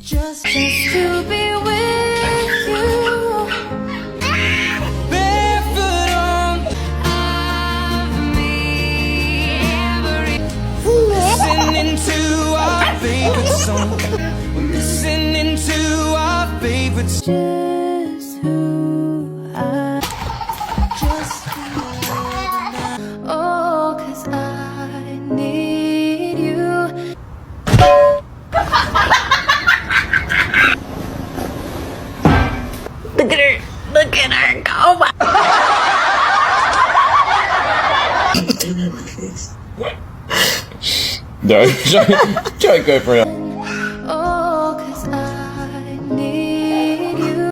Just to be with you. Barefoot on, listening to our favorite song. Listening to our favorite song. Just who I just oh, 'cause I need you. Look at her. Look at her. Oh my. No, try go for it.